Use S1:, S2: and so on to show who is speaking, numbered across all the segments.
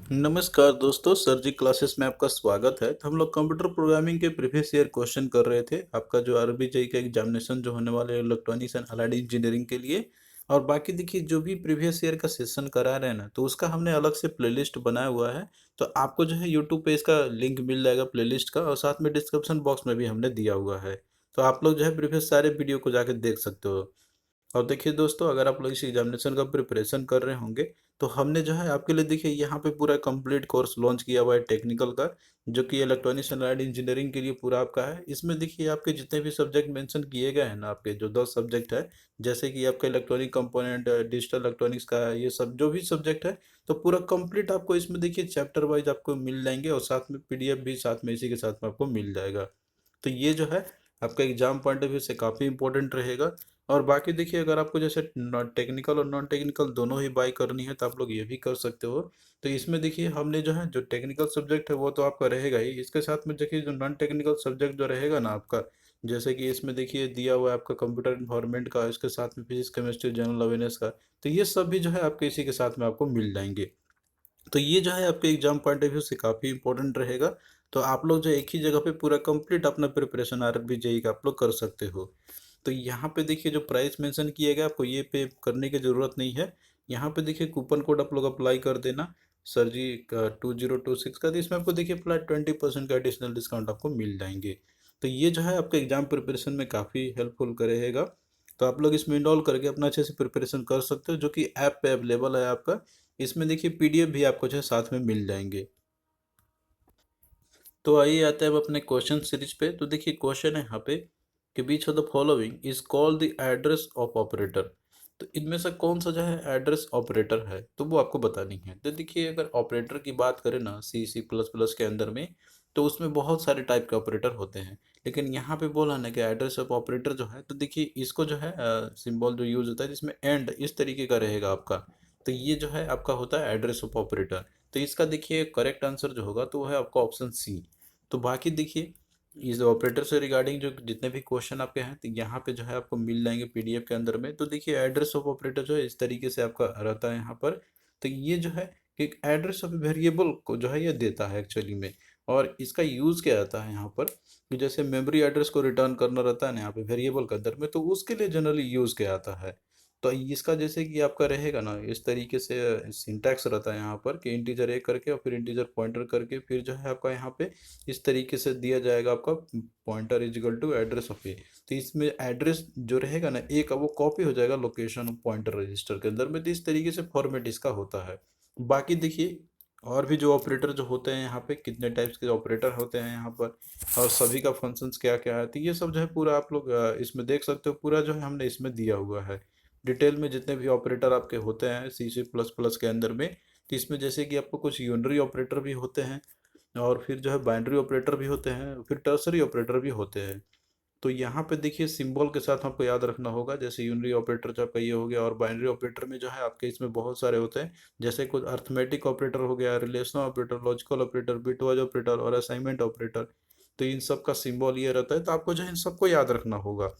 S1: नमस्कार दोस्तों, सर जी क्लासेस में आपका स्वागत है। तो हम लोग कंप्यूटर प्रोग्रामिंग के प्रीवियस ईयर क्वेश्चन कर रहे थे। आपका जो आरबीजेई का एग्जामिनेशन जो होने वाले इलेक्ट्रॉनिक्स एंड अलाइड इंजीनियरिंग के लिए। और बाकी देखिए जो भी प्रीवियस ईयर का सेशन करा रहे हैं ना, तो उसका हमने अलग से प्लेलिस्ट बनाया हुआ है। तो आपको जो है यूट्यूब पे इसका लिंक मिल जाएगा प्लेलिस्ट का, और साथ में डिस्क्रिप्शन बॉक्स में भी हमने दिया हुआ है। तो आप लोग जो है प्रीवियस सारे वीडियो को जाके देख सकते हो। और देखिए दोस्तों, अगर आप लोग इस एग्जामिनेशन का प्रिपरेशन कर रहे होंगे, तो हमने जो है आपके लिए देखिए यहाँ पे पूरा कंप्लीट कोर्स लॉन्च किया हुआ है टेक्निकल का, जो कि इलेक्ट्रॉनिक्स एंड एलाइड इंजीनियरिंग के लिए पूरा आपका है। इसमें देखिए आपके जितने भी सब्जेक्ट मेंशन किए गए हैं ना, आपके जो 10 सब्जेक्ट है, जैसे कि आपका इलेक्ट्रॉनिक कंपोनेंट, डिजिटल इलेक्ट्रॉनिक्स का है, ये सब जो भी सब्जेक्ट है, तो पूरा कंप्लीट आपको इसमें देखिए चैप्टर वाइज आपको मिल जाएंगे, और साथ में पीडीएफ भी साथ में इसी के साथ में आपको मिल जाएगा। तो ये जो है आपका एग्जाम पॉइंट ऑफ व्यू से काफ़ी इंपॉर्टेंट रहेगा। और बाकी देखिए, अगर आपको जैसे टेक्निकल और नॉन टेक्निकल दोनों ही बाई करनी है, तो आप लोग ये भी कर सकते हो। तो इसमें देखिए हमने जो है, जो टेक्निकल सब्जेक्ट है वो तो आपका रहेगा ही, इसके साथ में देखिए जो नॉन टेक्निकल सब्जेक्ट जो रहेगा ना आपका, जैसे कि इसमें देखिए दिया हुआ है आपका कंप्यूटर इन्वायरमेंट का, इसके साथ में फिजिक्स केमिस्ट्री जनरल अवेयरनेस का, तो ये सब भी जो है आपके इसी के साथ में आपको मिल जाएंगे। तो ये जो है आपके एग्जाम पॉइंट ऑफ व्यू से काफ़ी इंपॉर्टेंट रहेगा। तो आप लोग जो एक ही जगह पे पूरा कंप्लीट अपना प्रिपरेशन आरबी जेई का आप लोग कर सकते हो। तो यहाँ पे देखिए जो प्राइस मेंशन किया गया, आपको ये पे करने की ज़रूरत नहीं है। यहाँ पे देखिए कूपन कोड आप लोग अप्लाई कर देना, सर जी का 2026 का, तो इसमें आपको देखिए फ्लैट 20% का एडिशनल डिस्काउंट आपको मिल जाएंगे। तो ये जो है आपके एग्जाम प्रिपरेशन में काफ़ी हेल्पफुल करेगा। तो आप लोग इसमें इनरोल करके अपना अच्छे से प्रिपरेशन कर सकते हो, जो कि ऐप पे अवेलेबल है आपका। इसमें देखिए पीडीएफ भी आपको जो है साथ में मिल जाएंगे। तो आइए आते हैं अब अपने क्वेश्चन सीरीज पे। तो देखिए क्वेश्चन है यहाँ पे कि which of the following is called the address of operator. तो इनमें से कौन सा जो है एड्रेस ऑपरेटर है, तो वो आपको बतानी है। तो देखिए अगर ऑपरेटर की बात करें ना, सी++ के अंदर में, तो उसमें बहुत सारे टाइप के ऑपरेटर होते हैं। लेकिन यहाँ पे बोला ना कि एड्रेस ऑफ ऑपरेटर जो है, तो देखिए इसको जो है सिंबल जो यूज होता है जिसमें एंड इस तरीके का रहेगा आपका, तो ये जो है आपका होता है एड्रेस ऑफ ऑपरेटर। तो इसका देखिए करेक्ट आंसर जो होगा, तो वो है आपका ऑप्शन सी। तो बाकी देखिए इस ऑपरेटर से रिगार्डिंग जो जितने भी क्वेश्चन आपके हैं, तो यहाँ पे जो है आपको मिल जाएंगे पीडीएफ के अंदर में। तो देखिए एड्रेस ऑफ ऑपरेटर जो है इस तरीके से आपका रहता है यहाँ पर। तो ये जो है एक एड्रेस ऑफ वेरिएबल को जो है ये देता है एक्चुअली में। और इसका यूज़ क्या आता है यहाँ पर, कि जैसे मेमोरी एड्रेस को रिटर्न करना रहता है ना यहाँ पे वेरिएबल के अंदर में, तो उसके लिए जनरली यूज़ किया आता है। तो इसका जैसे कि आपका रहेगा ना, इस तरीके से सिंटैक्स रहता है यहाँ पर कि इंटीजर ए करके और फिर इंटीजर पॉइंटर करके, फिर जो है आपका यहाँ पे इस तरीके से दिया जाएगा आपका pointer is equal to address of A. तो इसमें एड्रेस जो रहेगा ना ए का, वो कॉपी हो जाएगा लोकेशन पॉइंटर रजिस्टर के अंदर में। तो इस तरीके से फॉर्मेट इसका होता है। बाकी देखिए और भी जो ऑपरेटर जो होते हैं यहाँ पे, कितने टाइप्स के ऑपरेटर होते हैं यहाँ पर, और सभी का फंक्शंस क्या क्या है, तो ये सब जो है पूरा आप लोग इसमें देख सकते हो। पूरा जो है हमने इसमें दिया हुआ है डिटेल में, जितने भी ऑपरेटर आपके होते हैं C++ के अंदर में। तो इसमें जैसे कि आपको कुछ यूनरी ऑपरेटर भी होते हैं, और फिर जो है बाइनरी ऑपरेटर भी होते हैं, फिर टर्सरी ऑपरेटर भी होते हैं। तो यहाँ पे देखिए सिंबल के साथ आपको याद रखना होगा, जैसे यूनरी ऑपरेटर जो आपका ये हो गया, और बाइनरी ऑपरेटर में जो है आपके इसमें बहुत सारे होते हैं, जैसे कुछ अर्थमेटिक ऑपरेटर हो गया, relational operator, logical operator, bitwise operator और असाइनमेंट ऑपरेटर। तो इन सब का सिंबल ये रहता है, तो आपको जो है इन सबको याद रखना होगा।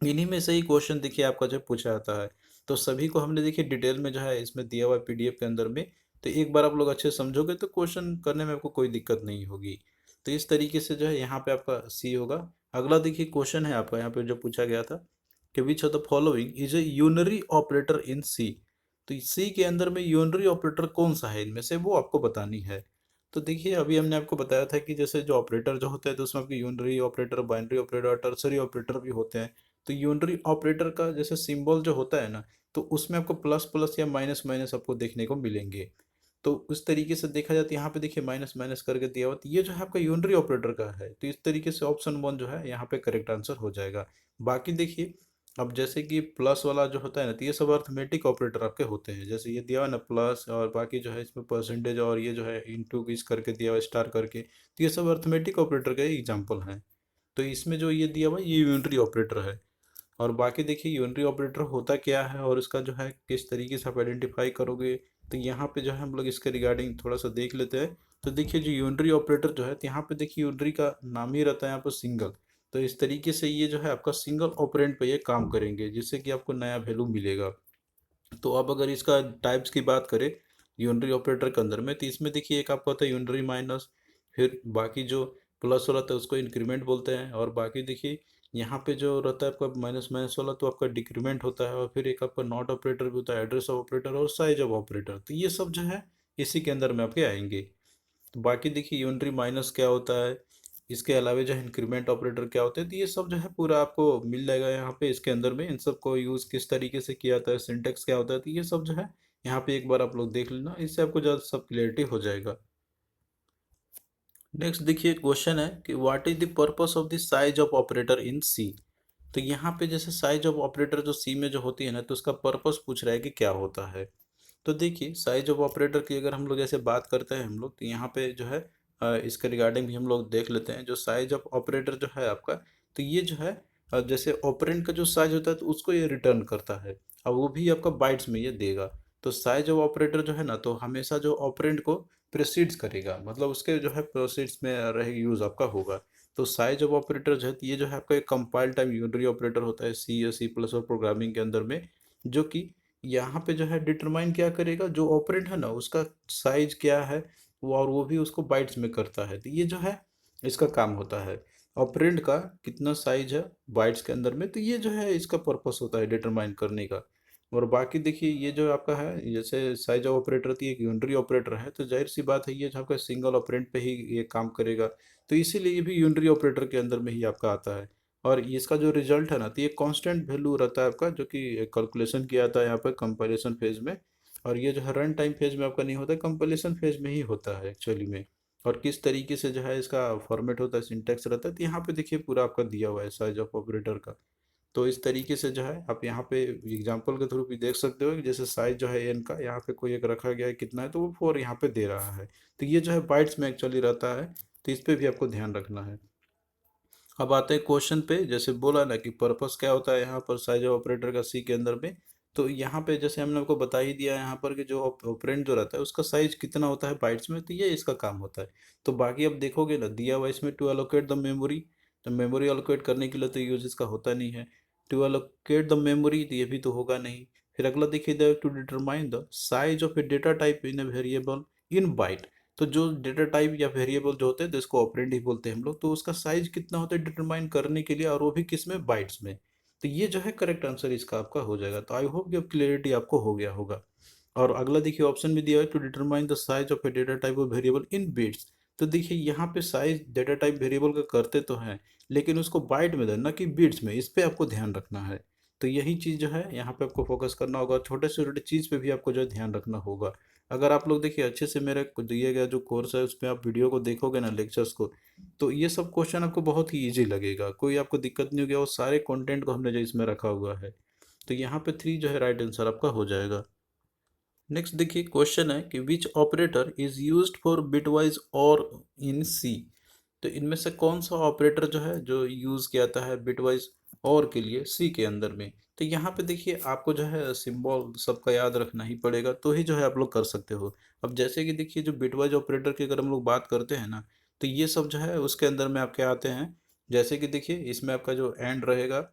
S1: इन्हीं में से ही क्वेश्चन देखिए आपका जो पूछा जाता है। तो सभी को हमने देखिए डिटेल में जो है इसमें दिया हुआ है पीडीएफ के अंदर में। तो एक बार आप लोग अच्छे से समझोगे तो क्वेश्चन करने में आपको कोई दिक्कत नहीं होगी। तो इस तरीके से जो है यहाँ पे आपका सी होगा। अगला देखिए क्वेश्चन है आपका यहाँ पे जो पूछा गया था कि which of the following is a unary operator in C. तो सी के अंदर में यूनरी ऑपरेटर कौन सा है इनमें से, वो आपको बतानी है। तो देखिए अभी हमने आपको बताया था कि जैसे जो ऑपरेटर जो होता है, तो उसमें आपके unary operator, binary operator, ternary operator भी होते हैं। तो यूनरी ऑपरेटर का जैसे सिंबल जो होता है ना, तो उसमें आपको प्लस प्लस या माइनस माइनस आपको देखने को मिलेंगे। तो उस तरीके से देखा जाए तो यहाँ पे देखिए माइनस माइनस करके दिया हुआ, तो ये जो है आपका यूनरी ऑपरेटर का है। तो इस तरीके से ऑप्शन 1 जो है यहाँ पे करेक्ट आंसर हो जाएगा। बाकी देखिए अब जैसे कि प्लस वाला जो होता है ना, तो ये सब अर्थमेटिक ऑपरेटर आपके होते हैं। जैसे ये दिया हुआ है ना प्लस, और बाकी जो है इसमें परसेंटेज, और ये जो है इंटू इस करके दिया हुआ स्टार करके, तो ये सब अर्थमेटिक ऑपरेटर का एग्जाम्पल हैं। तो इसमें जो ये दिया हुआ है ये यूनिटरी ऑपरेटर है। और बाकी देखिए यूनिटरी ऑपरेटर होता क्या है, और इसका जो है किस तरीके से आप आइडेंटिफाई करोगे, तो यहाँ पे जो है हम लोग इसके रिगार्डिंग थोड़ा सा देख लेते हैं। तो देखिए जो यूनिटरी ऑपरेटर जो है, तो यहाँ पे देखिए यूनिटरी का नाम ही रहता है यहाँ पर सिंगल। तो इस तरीके से ये जो है आपका सिंगल ऑपरेंड पे ये काम करेंगे, जिससे कि आपको नया वैल्यू मिलेगा। तो अब अगर इसका टाइप्स की बात करें, यूनरी ऑपरेटर के अंदर में। तो इसमें देखिए एक आपका होता है यूनरी माइनस, फिर बाकी जो प्लस वाला था उसको इंक्रीमेंट बोलते हैं, और बाकी देखिए यहाँ पे जो रहता है आपका माइनस माइनस वाला तो आपका डिक्रीमेंट होता है, और फिर एक आपका नॉट ऑपरेटर भी होता है, एड्रेस ऑफ ऑपरेटर और साइज ऑफ ऑपरेटर। तो ये सब जो है इसी के अंदर में आपके आएंगे। तो बाकी देखिए यूनरी माइनस क्या होता है, इसके अलावा जो है इंक्रीमेंट ऑपरेटर क्या होते हैं, तो ये सब जो है पूरा आपको मिल जाएगा यहाँ पे इसके अंदर में। इन सब को यूज़ किस तरीके से किया जाता है, सिंटेक्स क्या होता है, तो ये सब जो है यहाँ पे एक बार आप लोग देख लेना, इससे आपको ज़्यादा सब क्लियरिटी हो जाएगा। नेक्स्ट देखिए क्वेश्चन है कि what is the purpose of the size of operator in C. तो यहाँ पे जैसे साइज ऑफ ऑपरेटर जो सी में जो होती है ना, तो उसका पर्पस पूछ रहा है कि क्या होता है। तो देखिए साइज ऑफ ऑपरेटर की अगर हम लोग ऐसे बात करते हैं हम लोग, तो यहाँ पे जो है इसके रिगार्डिंग भी हम लोग देख लेते हैं। जो साइज ऑफ ऑपरेटर जो है आपका, तो ये जो है जैसे ऑपरेंड का जो साइज होता है तो उसको ये रिटर्न करता है, और वो भी आपका बाइट्स में ये देगा। तो साइज ऑफ ऑपरेटर जो है ना, तो हमेशा जो ऑपरेंड को प्रोसीड्स करेगा, मतलब उसके जो है प्रोसीड्स में रहे यूज आपका होगा। तो साइज ऑफ ऑपरेटर जो है ये जो है आपका एक कंपाइल टाइम यूनरी ऑपरेटर होता है सी या सी प्लस और प्रोग्रामिंग के अंदर में, जो कि यहाँ पे जो है डिटरमाइन क्या करेगा, जो ऑपरेंड है ना उसका साइज क्या है वो, और वो भी उसको बाइट्स में करता है। तो ये जो है इसका काम होता है, ऑपरेंड का कितना साइज है बाइट्स के अंदर में, तो ये जो है इसका पर्पस होता है डिटरमाइन करने का। और बाकी देखिए ये जो आपका है जैसे साइज ऑफ ऑपरेटर थी एक यूनरी ऑपरेटर है, तो जाहिर सी बात है ये जो आपका सिंगल ऑपरेंड पे ही ये काम करेगा, तो इसीलिए ये भी यूनरी ऑपरेटर के अंदर में ही आपका आता है। और इसका जो रिजल्ट है ना, तो ये कांस्टेंट वैल्यू रहता है आपका, जो कि कैलकुलेशन किया जाता है यहाँ पर कंपैरिजन फेज में। और ये जो है रन टाइम फेज में आपका नहीं होता, कंपैरिजन फेज में ही होता है एक्चुअली में। और किस तरीके से जो है इसका फॉर्मेट होता है, सिंटेक्स रहता है, तो यहाँ पे देखिए पूरा आपका दिया हुआ है साइज ऑफ ऑपरेटर का। तो इस तरीके से जो है आप यहाँ पे एग्जांपल के थ्रू भी देख सकते हो कि जैसे साइज जो है एन का यहाँ पे कोई एक रखा गया है कितना है, तो वो 4 यहाँ पे दे रहा है। तो ये जो है बाइट्स में एक्चुअली रहता है, तो इस पे भी आपको ध्यान रखना है। अब आते हैं क्वेश्चन पे, जैसे बोला ना कि पर्पस क्या होता है यहाँ पर साइज ऑफ ऑपरेटर का सी के अंदर में। तो यहाँ पे जैसे हमने आपको बता ही दिया है यहाँ पर कि जो ऑपरेंड जो रहता है उसका साइज कितना होता है बाइट्स में, तो ये इसका काम होता है। तो बाकी अब देखोगे ना दिया हुआ इसमें टू एलोकेट द मेमोरी, तो मेमोरी एलोकेट करने के लिए तो यूज इसका होता नहीं है। टू एलोकेट द मेमोरी तो ये भी तो होगा नहीं। फिर अगला देखिए to determine the size of a data type in a variable in byte. तो जो डेटा टाइप या वेरिएबल जो होते हैं तो इसको ऑपरेंड ही बोलते हैं हम लोग, तो उसका साइज कितना होता है डिटरमाइन करने के लिए, और वो भी किस में, बाइट्स में। तो ये जो है करेक्ट आंसर इसका आपका हो जाएगा। तो आई होप कि अब क्लियरिटी आपको हो गया होगा। और अगला देखिए ऑप्शन में दिया है to determine the size of a data type of variable in bits. तो देखिए यहाँ पे साइज डेटा टाइप वेरिएबल का करते तो हैं, लेकिन उसको बाइट में देना कि बिट्स में, इस पे आपको ध्यान रखना है। तो यही चीज़ जो है यहाँ पे आपको फोकस करना होगा, छोटे से छोटे चीज़ पे भी आपको जो है ध्यान रखना होगा। अगर आप लोग देखिए अच्छे से मेरे को दिए गया जो कोर्स है उसमें आप वीडियो को देखोगे ना, लेक्चर्स को, तो ये सब क्वेश्चन आपको बहुत ही इजी लगेगा, कोई आपको दिक्कत नहीं होगी, और सारे कंटेंट को हमने जो इसमें रखा हुआ है। तो यहाँ पे 3 जो है राइट आंसर आपका हो जाएगा। नेक्स्ट देखिए क्वेश्चन है कि which operator is used for bitwise और इन सी। तो इनमें से कौन सा ऑपरेटर जो है जो यूज़ किया जाता है बिटवाइज और के लिए सी के अंदर में। तो यहाँ पे देखिए आपको जो है सिंबल सबका याद रखना ही पड़ेगा, तो ही जो है आप लोग कर सकते हो। अब जैसे कि देखिए जो बिटवाइज ऑपरेटर की अगर हम लोग बात करते हैं ना, तो ये सब जो है उसके अंदर में आपके आते हैं। जैसे कि देखिए इसमें आपका जो एंड रहेगा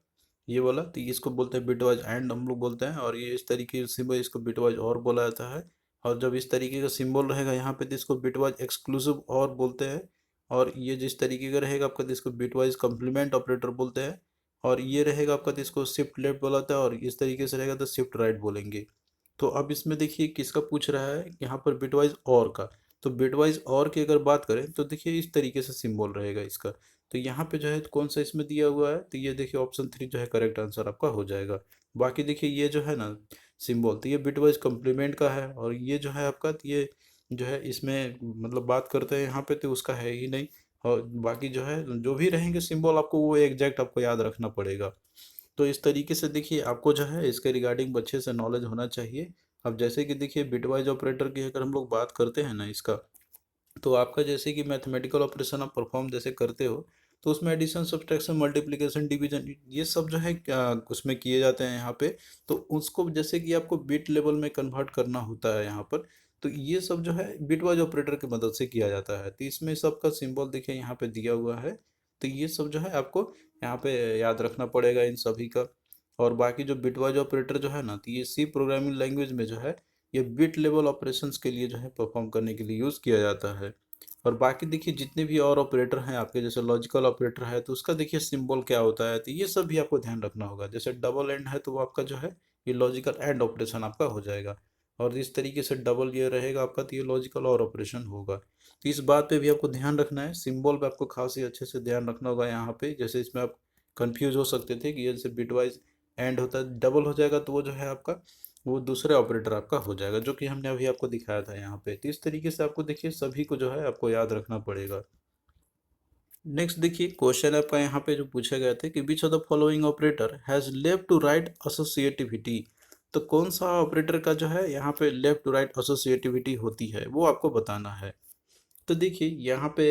S1: ये वाला, तो इसको बोलते हैं बिटवाइज एंड हम लोग बोलते हैं, और ये इस तरीके से सिंबल इसको बिटवाइज और बोला जाता है। और जब इस तरीके का सिंबल रहेगा यहाँ पे तो इसको बिटवाइज एक्सक्लूसिव और बोलते हैं। और ये जिस तरीके का रहेगा आपका तो इसको बिटवाइज कम्प्लीमेंट ऑपरेटर बोलते हैं। और ये रहेगा आपका तो इसको शिफ्ट लेफ्ट बोला जाता है, और इस तरीके से रहेगा तो शिफ्ट राइट बोलेंगे। तो अब इसमें देखिए किसका पूछ रहा है, यहाँ पर बिटवाइज और का। तो बिटवाइज और की अगर बात करें तो देखिए इस तरीके से सिंबल रहेगा इसका। तो यहाँ पे जो है कौन सा इसमें दिया हुआ है, तो ये देखिए ऑप्शन 3 जो है करेक्ट आंसर आपका हो जाएगा। बाकी देखिए ये जो है ना सिंबल, तो ये बिटवाइज कम्प्लीमेंट का है, और ये जो है आपका तो ये जो है इसमें मतलब बात करते हैं यहाँ पे तो उसका है ही नहीं। और बाकी जो है जो भी रहेंगे सिंबल आपको वो एग्जैक्ट आपको याद रखना पड़ेगा। तो इस तरीके से देखिए आपको जो है इसके रिगार्डिंग अच्छे से नॉलेज होना चाहिए। अब जैसे कि देखिए बिटवाइज ऑपरेटर की अगर हम लोग बात करते हैं ना इसका, तो आपका जैसे कि मैथमेटिकल ऑपरेशन आप परफॉर्म जैसे करते हो, तो उसमें एडिशन सब्ट्रैक्शन मल्टीप्लिकेशन डिवीजन ये सब जो है उसमें किए जाते हैं यहाँ पे। तो उसको जैसे कि आपको बिट लेवल में कन्वर्ट करना होता है यहाँ पर, तो ये सब जो है बिटवाइज ऑपरेटर की मदद से किया जाता है। तो इसमें सबका सिंबल देखिए यहाँ पे दिया हुआ है। तो ये सब जो है आपको यहाँ पे याद रखना पड़ेगा इन सभी का। और बाकी जो बिटवाइज ऑपरेटर जो है ना, तो ये सी प्रोग्रामिंग लैंग्वेज में जो है ये बिट लेवल ऑपरेशंस के लिए जो है परफॉर्म करने के लिए यूज़ किया जाता है। और बाकी देखिए जितने भी और ऑपरेटर हैं आपके, जैसे लॉजिकल ऑपरेटर है तो उसका देखिए सिंबल क्या होता है, तो ये सब भी आपको ध्यान रखना होगा। जैसे डबल एंड है तो वो आपका जो है ये लॉजिकल एंड ऑपरेशन आपका हो जाएगा, और इस तरीके से डबल ये रहेगा आपका तो ये लॉजिकल और ऑपरेशन होगा। तो इस बात पे भी आपको ध्यान रखना है, सिंबल पे आपको खास ही अच्छे से ध्यान रखना होगा। यहाँ पे जैसे इसमें आप कंफ्यूज हो सकते थे कि ये जैसे बिटवाइज एंड होता है, डबल हो जाएगा तो वो जो है आपका वो दूसरे ऑपरेटर आपका हो जाएगा, जो कि हमने अभी आपको दिखाया था यहाँ पे। तो इस तरीके से आपको देखिए सभी को जो है आपको याद रखना पड़ेगा। नेक्स्ट देखिए क्वेश्चन आपका यहाँ पे जो पूछे गए थे कि which of the following operator has left to right associativity. तो कौन सा ऑपरेटर का जो है यहाँ पे लेफ्ट टू राइट एसोसिएटिविटी होती है वो आपको बताना है। तो देखिए यहाँ पे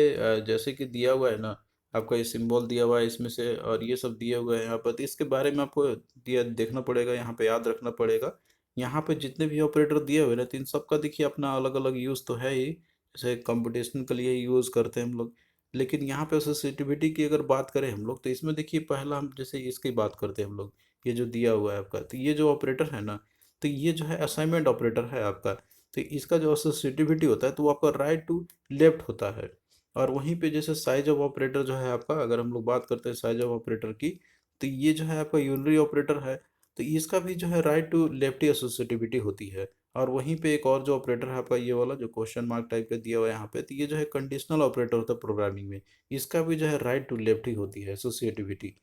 S1: जैसे कि दिया हुआ है ना, आपका ये सिंबल दिया हुआ है इसमें से, और ये सब दिया हुआ है यहाँ पर, तो इसके बारे में आपको दिया देखना पड़ेगा, यहाँ पे याद रखना पड़ेगा। यहाँ पे जितने भी ऑपरेटर दिए हुए ना, तो इन सब का देखिए अपना अलग अलग यूज़ तो है ही। जैसे कंप्यूटेशन के लिए यूज़ करते हैं हम लोग, लेकिन यहाँ पे सेंसिटिविटी की अगर बात करें हम लोग, तो इसमें देखिए पहला हम जैसे इसकी बात करते हैं हम लोग, ये जो दिया हुआ है आपका, तो ये जो ऑपरेटर है ना, तो ये जो है असाइनमेंट ऑपरेटर है आपका। तो इसका जो एसोसिएटिविटी होता है तो वो आपका राइट टू लेफ्ट होता है। और वहीं पे जैसे साइज ऑफ ऑपरेटर जो है आपका, अगर हम लोग बात करते हैं साइज ऑफ ऑपरेटर की, तो ये जो है आपका यूनरी ऑपरेटर है, तो इसका भी जो है राइट टू लेफ्टी एसोसिएटिविटी होती है। और वहीं पे एक और जो ऑपरेटर है आपका ये वाला जो क्वेश्चन मार्क टाइप का दिया हुआ है यहाँ पे, तो ये जो है कंडीशनल ऑपरेटर होता है प्रोग्रामिंग में, इसका भी जो है राइट टू लेफ्ट ही होती है एसोसिएटिविटी।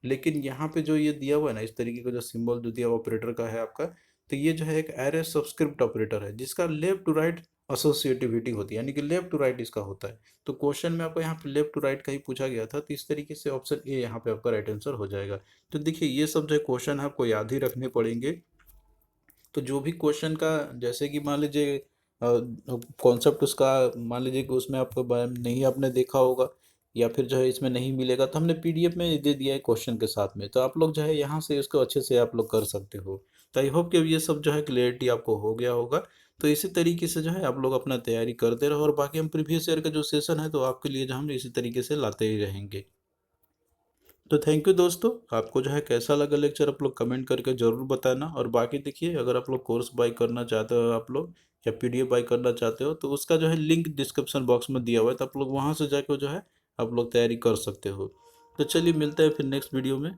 S1: लेकिन यहाँ पे जो ये दिया हुआ है ना, इस तरीके का जो सिंबल जो दिया हुआ ऑपरेटर का है आपका, तो ये जो है एक एरे सबस्क्रिप्ट ऑपरेटर है जिसका लेफ्ट टू राइट एसोसिएटिविटी होती है, यानी कि लेफ्ट टू राइट इसका होता है। तो क्वेश्चन में आपको यहाँ पे लेफ्ट टू राइट का ही पूछा गया था, तो इस तरीके से ऑप्शन ए यहाँ पे आपका राइट आंसर हो जाएगा। तो देखिए ये सब जो क्वेश्चन है आपको याद ही रखने पड़ेंगे। तो जो भी क्वेश्चन का, जैसे कि मान लीजिए कॉन्सेप्ट उसका, मान लीजिए कि उसमें आपको नहीं आपने देखा होगा, या फिर जो है इसमें नहीं मिलेगा, तो हमने पीडीएफ में दे दिया है क्वेश्चन के साथ में, तो आप लोग जो है यहाँ से इसको अच्छे से आप लोग कर सकते हो। तो आई होप कि अब ये सब जो है क्लियरिटी आपको हो गया होगा। तो इसी तरीके से जो है आप लोग अपना तैयारी करते रहो, और बाकी हम प्रीवियस ईयर का जो सेशन है तो आपके लिए जो हम इसी तरीके से लाते ही रहेंगे। तो थैंक यू दोस्तों, आपको जो है कैसा लगा लेक्चर आप लोग कमेंट करके ज़रूर बताना। और बाकी देखिए अगर आप लोग कोर्स बाई करना चाहते हो आप लोग, या पीडीएफ बाई करना चाहते हो, तो उसका जो है लिंक डिस्क्रिप्शन बॉक्स में दिया हुआ है, तो आप लोग वहाँ से जाकर जो है आप लोग तैयारी कर सकते हो। तो चलिए मिलते हैं फिर नेक्स्ट वीडियो में।